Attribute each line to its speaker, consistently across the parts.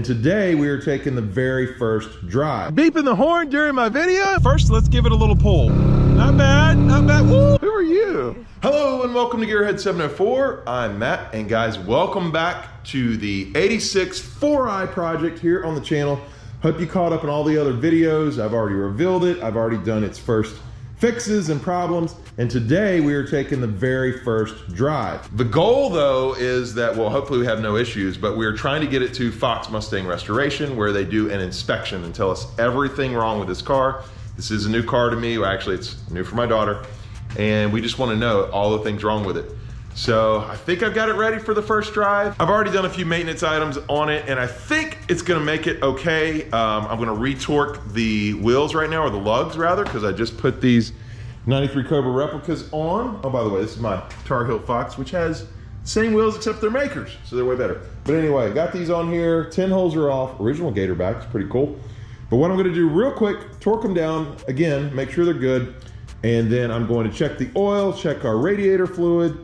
Speaker 1: Today we are taking the very first drive.
Speaker 2: Beeping the horn during my video? First, let's give it a little pull. Not bad, not bad. Woo! Who are you?
Speaker 1: Hello and welcome to Gearhead 704. I'm Matt, and guys, welcome back to the 86 4eye project here on the channel. Hope you caught up on all the other videos. I've already revealed it. I've already done its first fixes and problems, and today we are taking the very first drive. The goal though is that, well, hopefully we have no issues, but we're trying to get it to Fox Mustang Restoration where they do an inspection and tell us everything wrong with this car. This is a new car to me. Well, actually it's new for my daughter, and we just want to know all the things wrong with it. So I think I've got it ready for the first drive. I've already done a few maintenance items on it, and I think it's gonna make it okay. I'm gonna retorque the wheels right now, or the lugs rather, because I just put these 93 Cobra replicas on. Oh, by the way, this is my Tar Heel Fox, which has the same wheels except they're makers, so they're way better. But anyway, got these on here. 10 holes are off. Original gator backs, pretty cool. But what I'm gonna do real quick, torque them down again, make sure they're good, and then I'm going to check the oil, check our radiator fluid,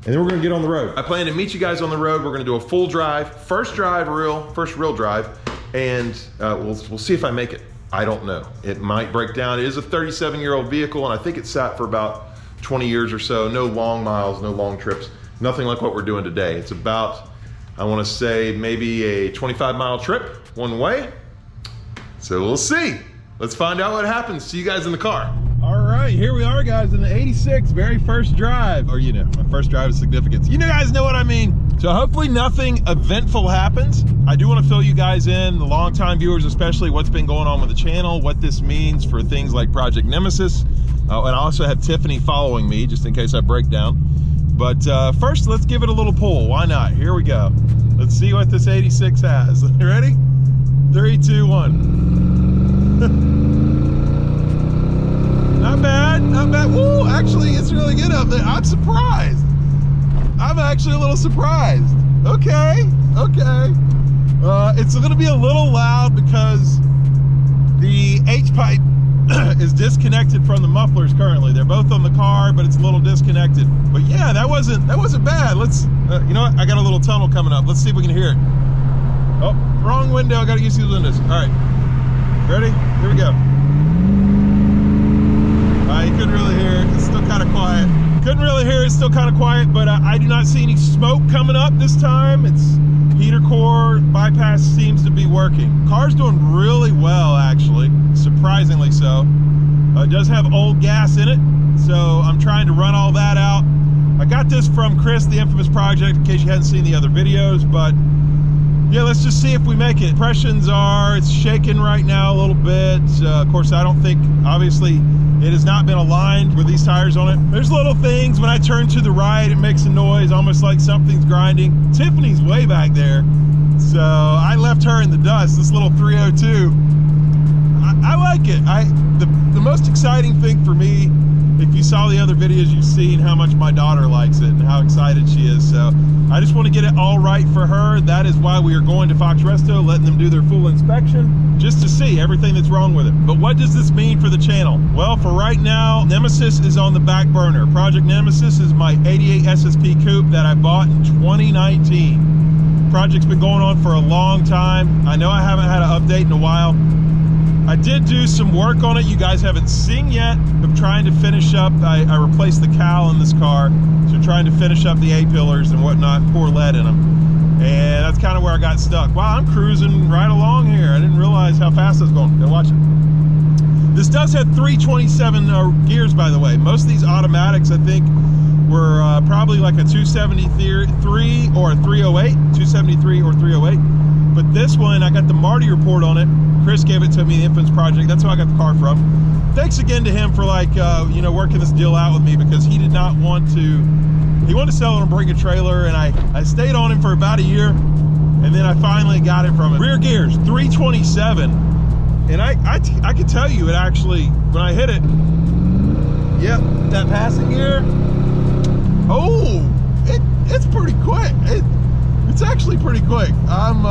Speaker 1: and then we're gonna get on the road. I plan to meet you guys on the road. We're gonna do a full drive, first real drive, and we'll see if I make it. I don't know. It might break down. It is a 37-year-old vehicle, and I think it sat for about 20 years or so. No long miles, no long trips, nothing like what we're doing today. It's about, I wanna say, maybe a 25-mile trip one way. So we'll see. Let's find out what happens. See you guys in the car.
Speaker 2: All right, here we are, guys, in the 86, very first drive. Or, you know, my first drive of significance. You guys know what I mean. So hopefully nothing eventful happens. I do want to fill you guys in, the longtime viewers especially, what's been going on with the channel, what this means for things like Project Nemesis. And I also have Tiffany following me, just in case I break down. But first, let's give it a little pull. Why not? Here we go. Let's see what this 86 has. Ready? 3, 2, 1. Not bad, not bad. Woo, actually, it's really good up there. I'm surprised. I'm actually a little surprised. Okay, okay. It's gonna be a little loud because the H-pipe is disconnected from the mufflers currently. They're both on the car, but it's a little disconnected. But yeah, that wasn't bad. Let's, you know what? I got a little tunnel coming up. Let's see if we can hear it. Oh, wrong window. I gotta use these windows. All right, ready? Here we go. You couldn't really hear it. It's still kind of quiet. Couldn't really hear it. It's still kind of quiet, but I do not see any smoke coming up this time. It's heater core bypass seems to be working. Car's doing really well, actually, surprisingly so. It does have old gas in it, so I'm trying to run all that out. I got this from Chris, the Infamous Project, in case you hadn't seen the other videos, but yeah, let's just see if we make it. Impressions are, it's shaking right now a little bit. Of course, I don't think, obviously, it has not been aligned with these tires on it. There's little things, when I turn to the right, it makes a noise, almost like something's grinding. Tiffany's way back there, so I left her in the dust, this little 302. I like it. The most exciting thing for me, if you saw the other videos, you've seen how much my daughter likes it and how excited she is. So I just want to get it all right for her. That is why we are going to Fox Resto, letting them do their full inspection, just to see everything that's wrong with it. But what does this mean for the channel? Well, for right now, Nemesis is on the back burner. Project Nemesis is my 88 SSP coupe that I bought in 2019. Project's been going on for a long time. I know I haven't had an update in a while. I did do some work on it you guys haven't seen yet. I'm trying to finish up, I replaced the cowl in this car, so trying to finish up the A-pillars and whatnot, pour lead in them. And that's kind of where I got stuck. Wow, I'm cruising right along here. I didn't realize how fast I was going. Go watch it. This does have 327 gears, by the way. Most of these automatics, I think, were probably like a 273 or a 308, 273 or 308. But this one, I got the Marty report on it. Chris gave it to me, the Infamous Project. That's who I got the car from. Thanks again to him for, like, you know, working this deal out with me, because he did not want to, he wanted to sell it and bring a trailer, and I stayed on him for about a year, and then I finally got it from him. Rear gears, 327. And I could tell you, it actually, when I hit it, yep, that passing gear, oh, it's pretty quick. It's actually pretty quick. I'm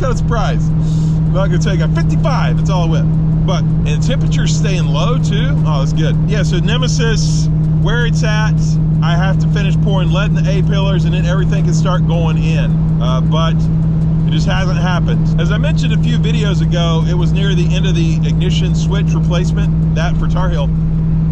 Speaker 2: kind of surprised. I'm not gonna tell you, I got 55, that's all I went. But, and the temperature's staying low too. Oh, that's good. Yeah, so Nemesis, where it's at, I have to finish pouring lead in the A-pillars, and then everything can start going in. But It just hasn't happened. As I mentioned a few videos ago, it was near the end of the ignition switch replacement, that for Tar Heel.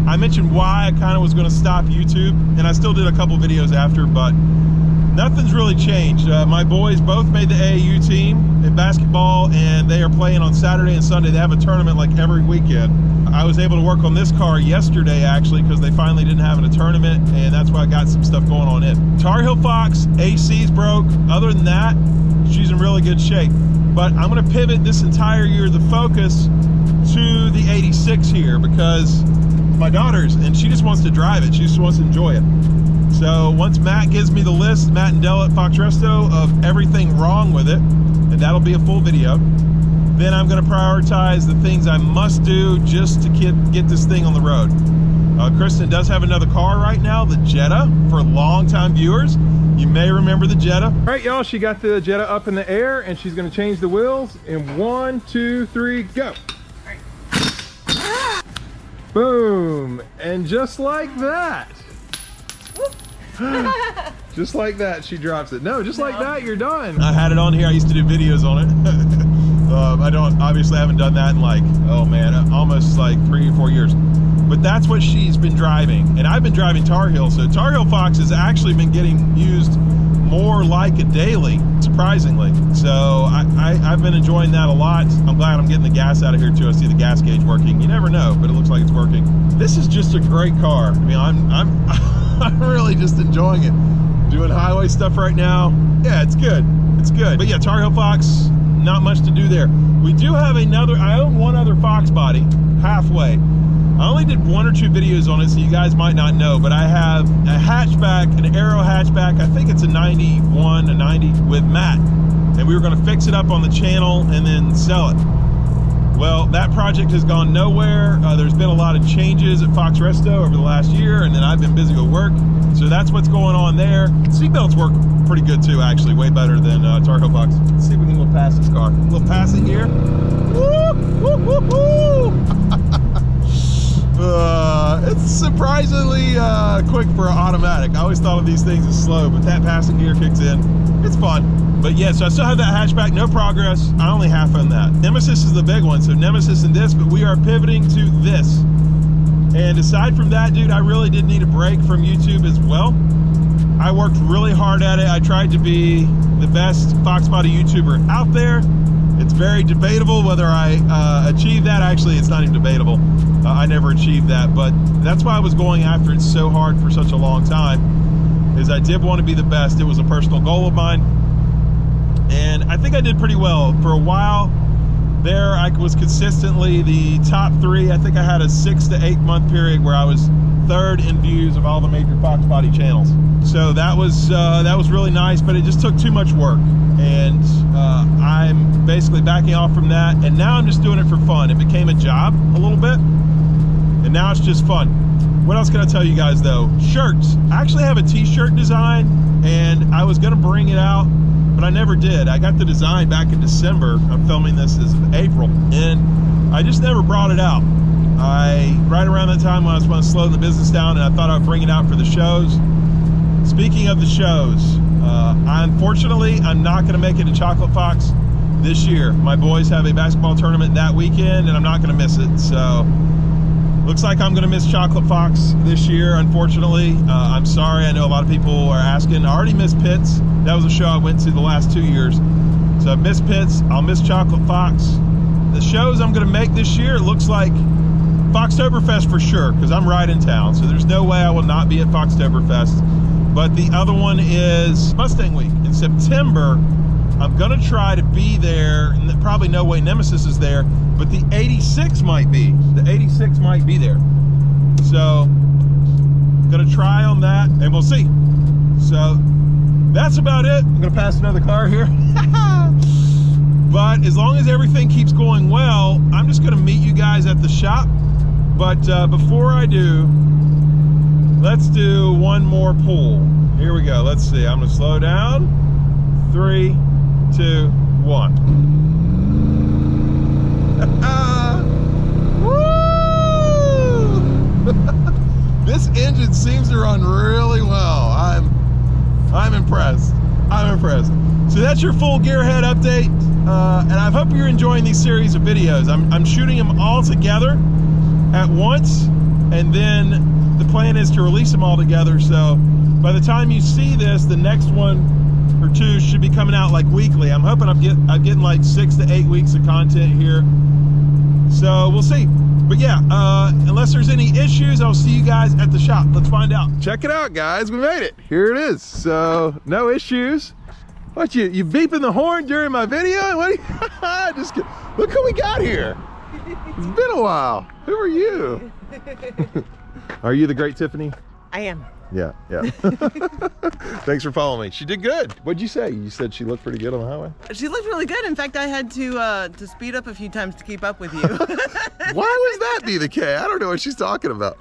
Speaker 2: I mentioned why I kind of was going to stop YouTube, and I still did a couple videos after, but nothing's really changed. My boys both made the AAU team in basketball, and they are playing on Saturday and Sunday. They have a tournament like every weekend. I was able to work on this car yesterday, actually, because they finally didn't have a tournament, and that's why I got some stuff going on it. Tar Heel Fox, AC's broke. Other than that, she's in really good shape. But I'm going to pivot this entire year, the focus, to the 86 here, because my daughter's, and she just wants to drive it. She just wants to enjoy it. So once Matt gives me the list, Matt and Dell at Fox Resto, of everything wrong with it, and that'll be a full video, then I'm going to prioritize the things I must do just to get this thing on the road. Kristen does have another car right now, the Jetta. For longtime viewers, you may remember the Jetta. All right, y'all, she got the Jetta up in the air, and she's going to change the wheels in 1, 2, 3, go. Boom, and just like that. Just like that, she drops it. No, just like that, you're done. I had it on here. I used to do videos on it. I obviously haven't done that in like, oh man, almost like 3 or 4 years. But that's what she's been driving. And I've been driving Tar Heel. So Tar Heel Fox has actually been getting used more like a daily, surprisingly. So I've been enjoying that a lot. I'm glad I'm getting the gas out of here too. I see the gas gauge working. You never know, but it looks like it's working. This is just a great car. I mean, I'm really just enjoying it. Doing highway stuff right now. Yeah, it's good. It's good. But yeah, Tar Heel Fox, not much to do there. We do have another, I own one other FOXBODY, halfway. I only did 1 or 2 videos on it, so you guys might not know, but I have a hatchback, an Aero hatchback. I think it's a 91, a 90 with Matt. And we were gonna fix it up on the channel and then sell it. Well, that project has gone nowhere. There's been a lot of changes at Fox Resto over the last year, and then I've been busy with work. So that's what's going on there. Seatbelts work pretty good too, actually, way better than Tar Heel Fox. Let's see if we can go past this car. We'll pass it here. Woo, woo, woo, woo. It's surprisingly quick for an automatic. I always thought of these things as slow, but that passing gear kicks in. It's fun. But yeah, so I still have that hatchback, no progress. I only half own that. Nemesis is the big one, so Nemesis and this, but we are pivoting to this. And aside from that, dude, I really did need a break from YouTube as well. I worked really hard at it. I tried to be the best FOXBODY YouTuber out there. It's very debatable whether I achieved that. Actually, it's not even debatable. I never achieved that, but that's why I was going after it so hard for such a long time, is I did want to be the best. It was a personal goal of mine, and I think I did pretty well. For a while there, I was consistently the top 3. I think I had a 6 to 8 month period where I was 3rd in views of all the major FOXBODY channels. So that was really nice, but it just took too much work, and I'm basically backing off from that, and now I'm just doing it for fun. It became a job a little bit, and now it's just fun. What else can I tell you guys though? Shirts. I actually have a t-shirt design, and I was gonna bring it out, but I never did. I got the design back in December. I'm filming this as of April, and I just never brought it out. Right around that time when I was going to slow the business down, and I thought I would bring it out for the shows. Speaking of the shows, unfortunately, I'm not going to make it to Chocolate Fox this year. My boys have a basketball tournament that weekend, and I'm not going to miss it. So looks like I'm going to miss Chocolate Fox this year, unfortunately. I'm sorry. I know a lot of people are asking. I already missed Pitts. That was a show I went to the last 2 years. So I've missed Pitts. I'll miss Chocolate Fox. The shows I'm going to make this year, it looks like Foxtoberfest for sure, because I'm right in town. So there's no way I will not be at Foxtoberfest. But the other one is Mustang Week in September. I'm going to try to be there, and probably no way Nemesis is there, but the 86 might be. The 86 might be there. So I'm going to try on that, and we'll see. So that's about it. I'm going to pass another car here. But as long as everything keeps going well, I'm just going to meet you guys at the shop. But before I do, let's do one more pull. Here we go. Let's see. I'm going to slow down. 3, 2, 1. Woo! This engine seems to run really well. I'm impressed. I'm impressed. So that's your full full gearhead update, and I hope you're enjoying these series of videos. I'm shooting them all together at once, and then the plan is to release them all together. So by the time you see this, the next one or two should be coming out like weekly. I'm hoping I'm getting like 6 to 8 weeks of content here. So we'll see. But yeah, unless there's any issues, I'll see you guys at the shop. Let's find out. Check it out, guys. We made it. Here it is. So no issues. What, you beeping the horn during my video? What? Just look who we got here. It's been a while. Who are you? Are you the great Tiffany?
Speaker 3: I am.
Speaker 2: Yeah. Thanks for following me. She did good. What'd you say? You said she looked pretty good on the highway?
Speaker 3: She looked really good. In fact, I had to speed up a few times to keep up with you.
Speaker 2: Why was that be the case? I don't know what she's talking about.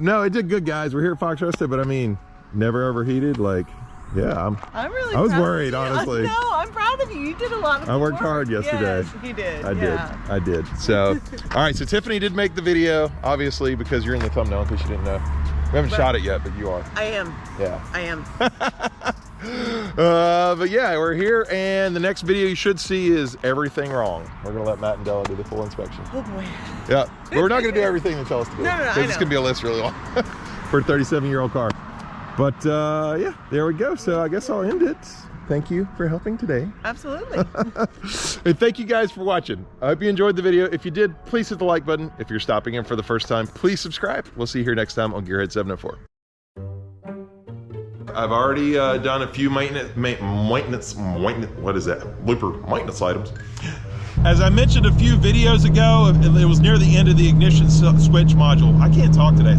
Speaker 2: No, it did good, guys. We're here at Fox Roasted, but I mean, never overheated. Like, yeah,
Speaker 3: I'm really
Speaker 2: I was
Speaker 3: proud
Speaker 2: worried,
Speaker 3: of you.
Speaker 2: honestly.
Speaker 3: No, I'm proud of you. You did a lot of
Speaker 2: I worked
Speaker 3: work.
Speaker 2: hard yesterday.
Speaker 3: Yes, you did.
Speaker 2: I did. So, all right, so Tiffany did make the video, obviously, because you're in the thumbnail, in case you didn't know. We haven't shot it yet, but you are.
Speaker 3: I am.
Speaker 2: Yeah.
Speaker 3: I am.
Speaker 2: But yeah, we're here, and the next video you should see is everything wrong. We're gonna let Matt and Della do the full inspection.
Speaker 3: Oh boy.
Speaker 2: Yeah, but we're not gonna do everything they tell us to do.
Speaker 3: No, I
Speaker 2: This is
Speaker 3: know.
Speaker 2: gonna be a list really long for a 37-year-old car. But yeah, there we go. So I guess I'll end it. Thank you for helping today.
Speaker 3: Absolutely.
Speaker 2: And thank you guys for watching. I hope you enjoyed the video. If you did, please hit the like button. If you're stopping in for the first time, please subscribe. We'll see you here next time on Gearhead 704. I've already done a few maintenance, what is that? Blooper maintenance items. As I mentioned a few videos ago, it was near the end of the ignition switch module. I can't talk today.